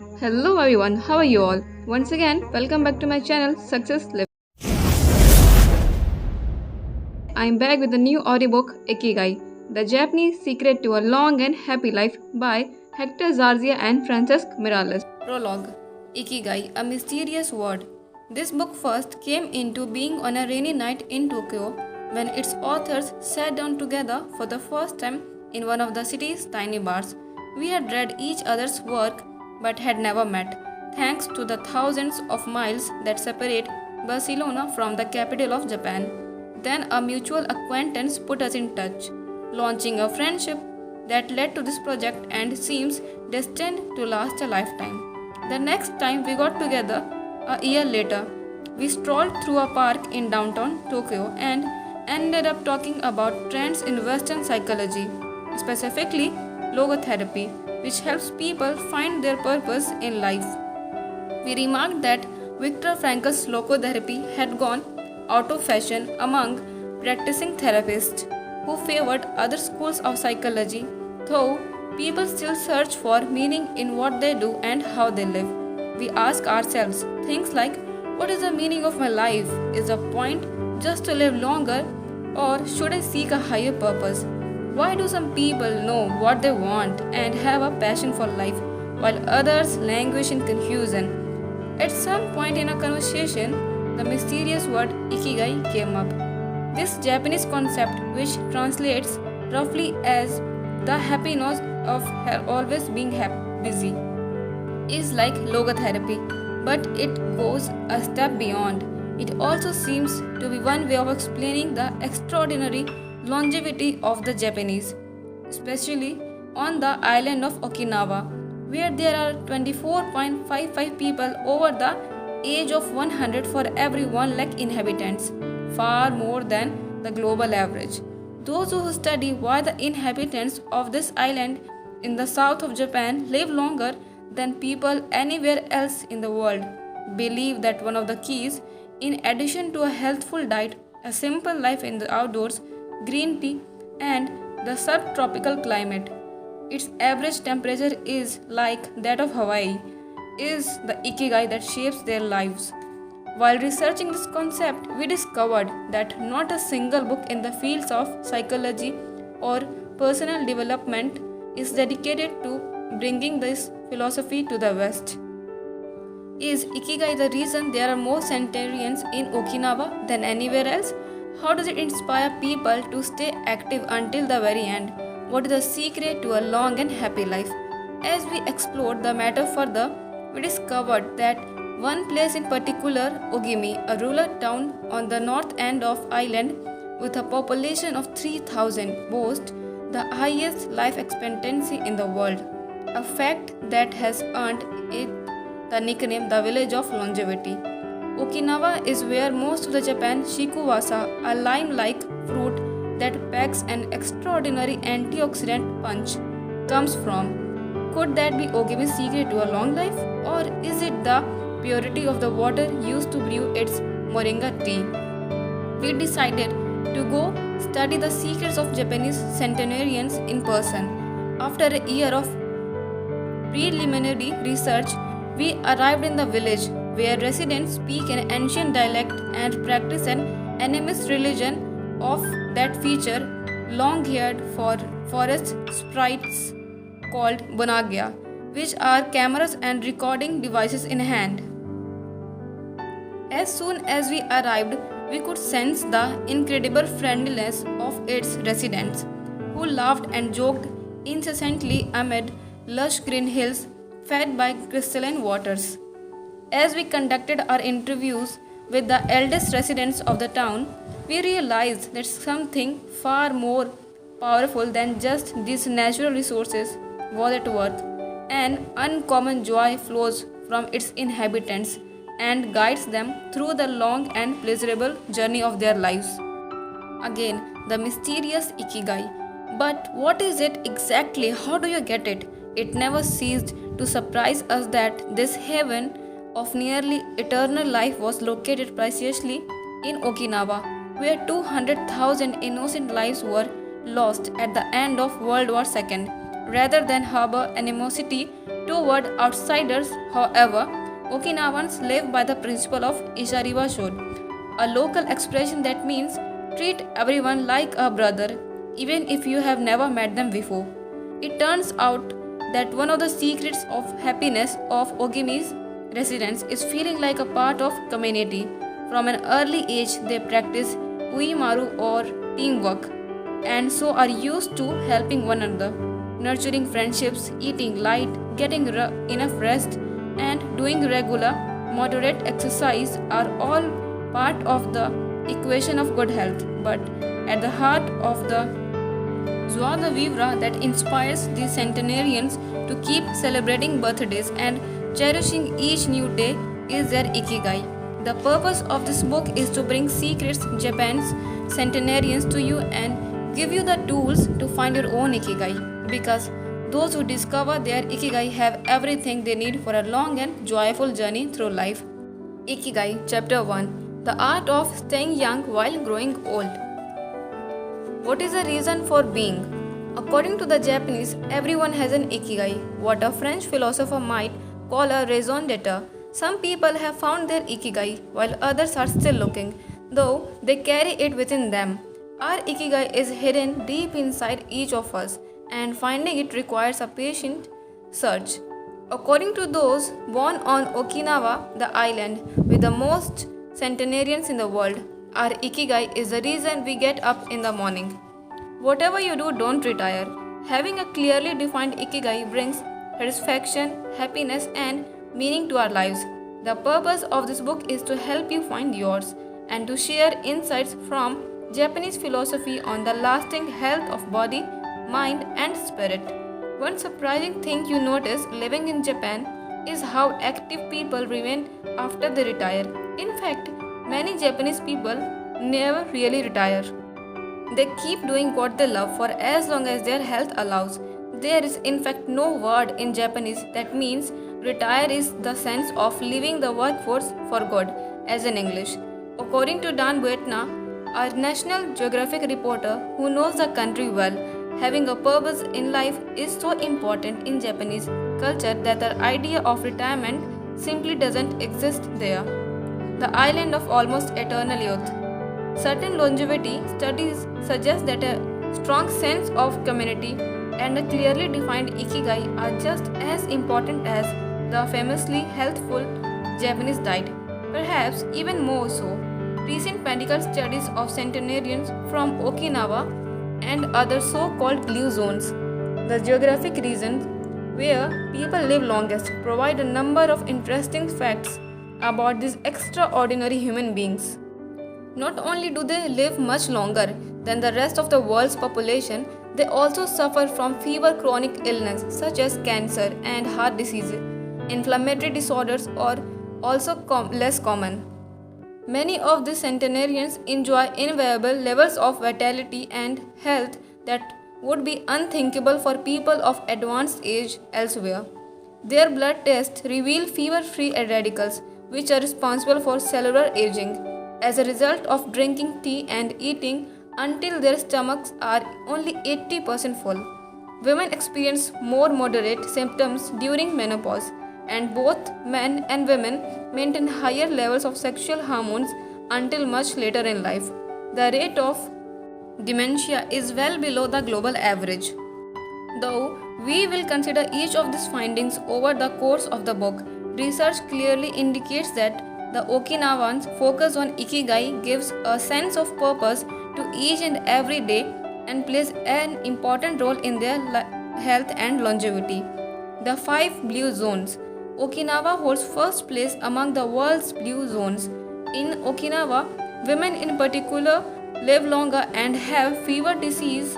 Hello everyone, how are you all? Once again, welcome back to my channel Success Live. I'm back with the new audiobook Ikigai The Japanese Secret to a Long and Happy Life by Hector Gargia and Francesc Miralles. Prologue Ikigai, a mysterious word. This book first came into being on a rainy night in Tokyo when its authors sat down together for the first time in one of the city's tiny bars. We had read each other's work but had never met, thanks to the thousands of miles that separate Barcelona from the capital of Japan. Then a mutual acquaintance put us in touch, launching a friendship that led to this project and seems destined to last a lifetime. The next time we got together, a year later, we strolled through a park in downtown Tokyo and ended up talking about trends in Western psychology, specifically logotherapy, which helps people find their purpose in life. We remarked that Viktor Frankl's logotherapy had gone out of fashion among practicing therapists who favored other schools of psychology, though people still search for meaning in what they do and how they live. We ask ourselves things like, what is the meaning of my life? Is the point just to live longer, or should I seek a higher purpose? Why do some people know what they want and have a passion for life, while others languish in confusion? At some point in a conversation, the mysterious word Ikigai came up. This Japanese concept, which translates roughly as the happiness of always being busy, is like logotherapy, but it goes a step beyond. It also seems to be one way of explaining the extraordinary longevity of the Japanese, especially on the island of Okinawa, where there are 24.55 people over the age of 100 for every 1 lakh inhabitants, far more than the global average. Those who study why the inhabitants of this island in the south of Japan live longer than people anywhere else in the world believe that one of the keys, in addition to a healthful diet, a simple life in the outdoors, green tea, and the subtropical climate, its average temperature is like that of Hawaii, is the ikigai that shapes their lives. While researching this concept, we discovered that not a single book in the fields of psychology or personal development is dedicated to bringing this philosophy to the West. Is Ikigai the reason there are more centenarians in Okinawa than anywhere else? How does it inspire people to stay active until the very end? What is the secret to a long and happy life? As we explored the matter further, we discovered that one place in particular, Ogimi, a rural town on the north end of island with a population of 3,000, boasts the highest life expectancy in the world, a fact that has earned it the nickname the village of longevity. Okinawa is where most of the Japan shikuwasa, a lime-like fruit that packs an extraordinary antioxidant punch, comes from. Could that be Ogimi's secret to a long life? Or is it the purity of the water used to brew its moringa tea? We decided to go study the secrets of Japanese centenarians in person. After a year of preliminary research, we arrived in the village where residents speak an ancient dialect and practice an animist religion of that feature long-haired forest sprites called bonagya, which are cameras and recording devices in hand. As soon as we arrived, we could sense the incredible friendliness of its residents, who laughed and joked incessantly amid lush green hills fed by crystalline waters. As we conducted our interviews with the eldest residents of the town, we realized that something far more powerful than just these natural resources was at work. An uncommon joy flows from its inhabitants and guides them through the long and pleasurable journey of their lives. Again, the mysterious ikigai. But what is it exactly? How do you get it? It never ceased to surprise us that this haven of nearly eternal life was located precisely in Okinawa, where 200,000 innocent lives were lost at the end of World War II. Rather than harbor animosity toward outsiders. However, Okinawans live by the principle of Ishariwa Shod, a local expression that means treat everyone like a brother, even if you have never met them before. It turns out that one of the secrets of happiness of Ogimi's residents is feeling like a part of community. From an early age, they practice uimaru or teamwork, and so are used to helping one another, nurturing friendships, eating light, getting enough rest, and doing regular, moderate exercise are all part of the equation of good health. But at the heart of the joie de vivre that inspires the centenarians to keep celebrating birthdays and cherishing each new day is their Ikigai. The purpose of this book is to bring Secrets Japan's centenarians to you and give you the tools to find your own Ikigai, because those who discover their Ikigai have everything they need for a long and joyful journey through life. Ikigai Chapter 1: The Art of Staying Young While Growing Old. What is the reason for being? According to the Japanese, everyone has an Ikigai, what a French philosopher might call a raison d'etre. Some people have found their Ikigai, while others are still looking, though they carry it within them. Our Ikigai is hidden deep inside each of us, and finding it requires a patient search. According to those born on Okinawa, the island with the most centenarians in the world, our Ikigai is the reason we get up in the morning. Whatever you do, don't retire. Having a clearly defined Ikigai brings satisfaction, happiness, and meaning to our lives. The purpose of this book is to help you find yours and to share insights from Japanese philosophy on the lasting health of body, mind, and spirit. One surprising thing you notice living in Japan is how active people remain after they retire. In fact, many Japanese people never really retire. They keep doing what they love for as long as their health allows. There is in fact no word in Japanese that means retire is the sense of leaving the workforce for good, as in English. According to Dan Buetna, our National Geographic reporter who knows the country well, having a purpose in life is so important in Japanese culture that the idea of retirement simply doesn't exist there. The island of almost eternal youth. Certain longevity studies suggest that a strong sense of community and a clearly defined Ikigai are just as important as the famously healthful Japanese diet, perhaps even more so. Recent medical studies of centenarians from Okinawa and other so-called blue zones, the geographic regions where people live longest, provide a number of interesting facts about these extraordinary human beings. Not only do they live much longer than the rest of the world's population, they also suffer from fewer chronic illness such as cancer and heart disease. Inflammatory disorders are also less common. Many of the centenarians enjoy inviolable levels of vitality and health that would be unthinkable for people of advanced age elsewhere. Their blood tests reveal fever-free radicals, which are responsible for cellular aging, as a result of drinking tea and eating until their stomachs are only 80% full. Women experience more moderate symptoms during menopause, and both men and women maintain higher levels of sexual hormones until much later in life. The rate of dementia is well below the global average. Though we will consider each of these findings over the course of the book, research clearly indicates that the Okinawans' focus on Ikigai gives a sense of purpose to each and every day and plays an important role in their health and longevity. The 5 blue zones. Okinawa holds first place among the world's blue zones. In Okinawa, women in particular live longer and have fewer diseases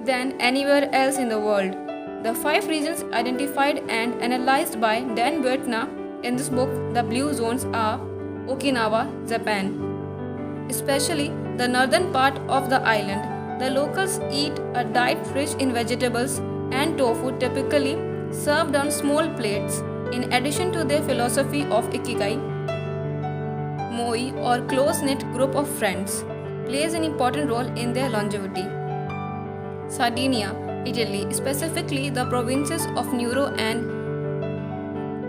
than anywhere else in the world. The 5 regions identified and analyzed by Dan Buetna in this book, The Blue Zones, are Okinawa, Japan, especially the northern part of the island. The locals eat a diet rich in vegetables and tofu, typically served on small plates. In addition to their philosophy of Ikigai, Moi or close-knit group of friends plays an important role in their longevity. Sardinia, Italy, specifically the provinces of Nuoro and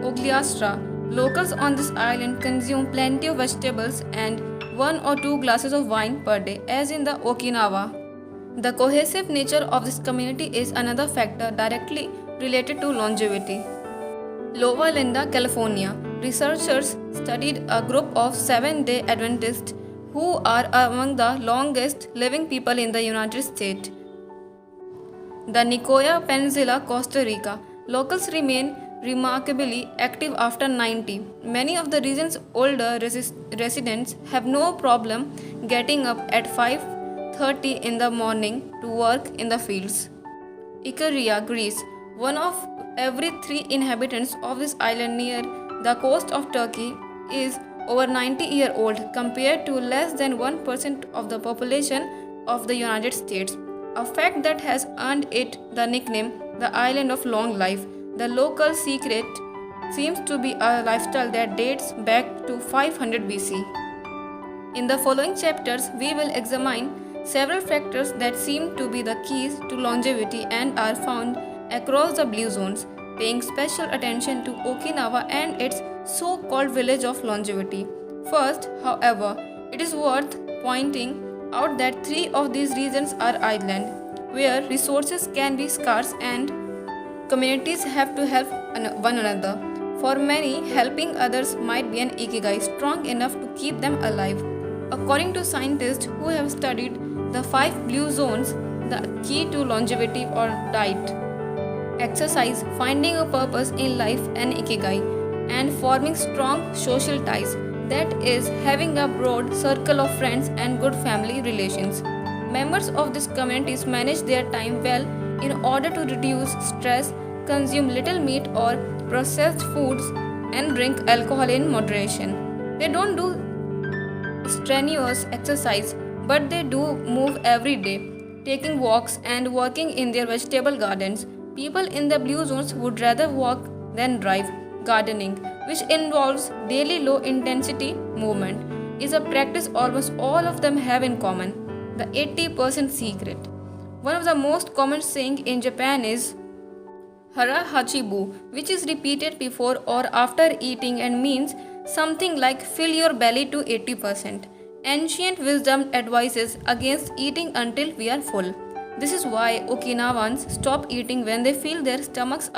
Ogliastra. Locals on this island consume plenty of vegetables and 1 or 2 glasses of wine per day, as in the Okinawa. The cohesive nature of this community is another factor directly related to longevity. Loma Linda, California. Researchers studied a group of Seventh-day Adventists who are among the longest living people in the United States. The Nicoya Peninsula, Costa Rica. Locals remain remarkably active after 90. Many of the region's older residents have no problem getting up at 5:30 in the morning to work in the fields. Iker, Greece. One of every 3 inhabitants of this island near the coast of Turkey is over 90-year-old compared to less than 1% of the population of the United States, a fact that has earned it the nickname the Island of Long Life. The local secret seems to be a lifestyle that dates back to 500 BC. In the following chapters, we will examine several factors that seem to be the keys to longevity and are found across the blue zones, paying special attention to Okinawa and its so-called village of longevity. First, however, it is worth pointing out that 3 of these regions are island, where resources can be scarce and communities have to help one another. For many, helping others might be an ikigai strong enough to keep them alive. According to scientists who have studied the 5 blue zones, the key to longevity or diet, exercise, finding a purpose in life and ikigai, and forming strong social ties, that is, having a broad circle of friends and good family relations. Members of these communities manage their time well in order to reduce stress, consume little meat or processed foods, and drink alcohol in moderation. They don't do strenuous exercise, but they do move every day, taking walks and working in their vegetable gardens. People in the blue zones would rather walk than drive. Gardening, which involves daily low-intensity movement, is a practice almost all of them have in common. The 80% secret. One of the most common sayings in Japan is hara hachibu, which is repeated before or after eating and means something like fill your belly to 80%. Ancient wisdom advises against eating until we are full. This is why Okinawans stop eating when they feel their stomachs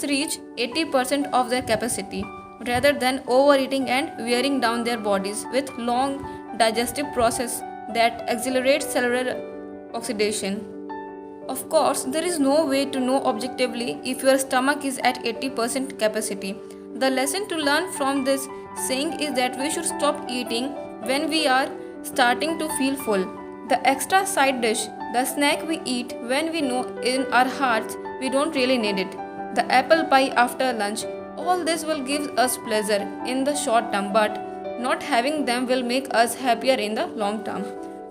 reach 80% of their capacity, rather than overeating and wearing down their bodies with long digestive process that accelerates cellular oxidation. Of course, there is no way to know objectively if your stomach is at 80% capacity. The lesson to learn from this saying is that we should stop eating when we are starting to feel full. The extra side dish, the snack we eat when we know in our hearts we don't really need it. The apple pie after lunch, all this will give us pleasure in the short term, but not having them will make us happier in the long term.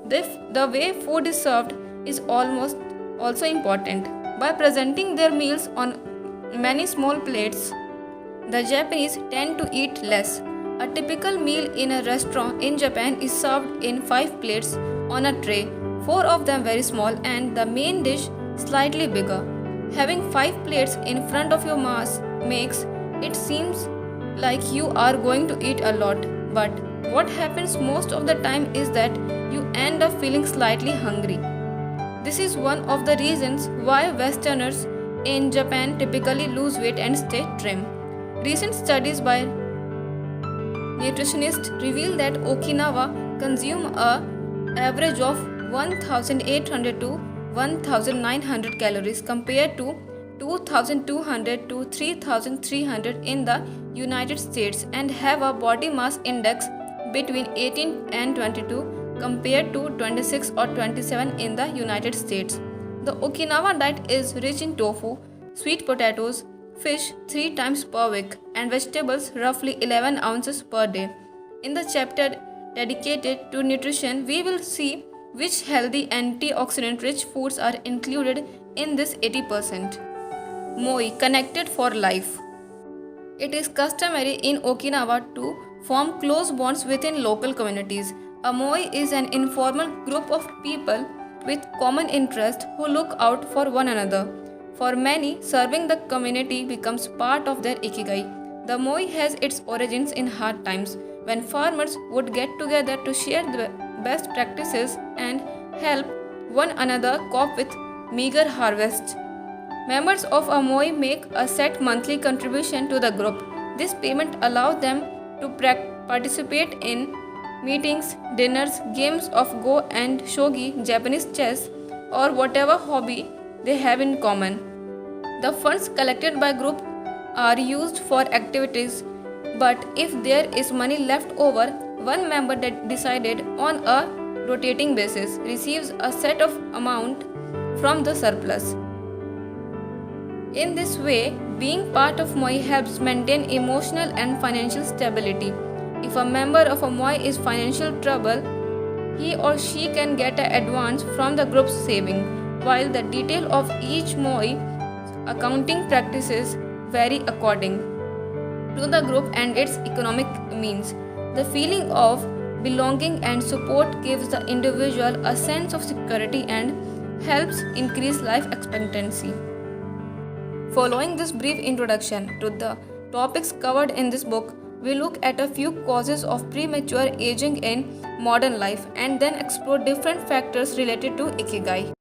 The way food is served is almost also important. By presenting their meals on many small plates, the Japanese tend to eat less. A typical meal in a restaurant in Japan is served in 5 plates on a tray, 4 of them very small and the main dish slightly bigger. Having 5 plates in front of your mass makes it seems like you are going to eat a lot, but what happens most of the time is that you end up feeling slightly hungry. This is one of the reasons why Westerners in Japan typically lose weight and stay trim. Recent studies by nutritionists reveal that Okinawa consume an average of 1,800 to 1,900 calories compared to 2,200 to 3,300 in the United States and have a body mass index between 18 and 22 compared to 26 or 27 in the United States. The Okinawa diet is rich in tofu, sweet potatoes, fish 3 times per week, and vegetables roughly 11 ounces per day. In the chapter dedicated to nutrition, we will see which healthy antioxidant-rich foods are included in this 80%. Moi, connected for life. It is customary in Okinawa to form close bonds within local communities. A moi is an informal group of people with common interests who look out for one another. For many, serving the community becomes part of their Ikigai. The moi has its origins in hard times, when farmers would get together to share the best practices and help one another cope with meager harvests. Members of a moi make a set monthly contribution to the group. This payment allows them to participate in meetings, dinners, games of Go and Shogi, Japanese chess, or whatever hobby they have in common. The funds collected by group are used for activities, but if there is money left over, one member that decided on a rotating basis receives a set of amount from the surplus. In this way, being part of moi helps maintain emotional and financial stability. If a member of a moi is financial trouble, he or she can get an advance from the group's saving, while the detail of each moi accounting practices vary according to the group and its economic means. The feeling of belonging and support gives the individual a sense of security and helps increase life expectancy. Following this brief introduction to the topics covered in this book, we look at a few causes of premature aging in modern life and then explore different factors related to Ikigai.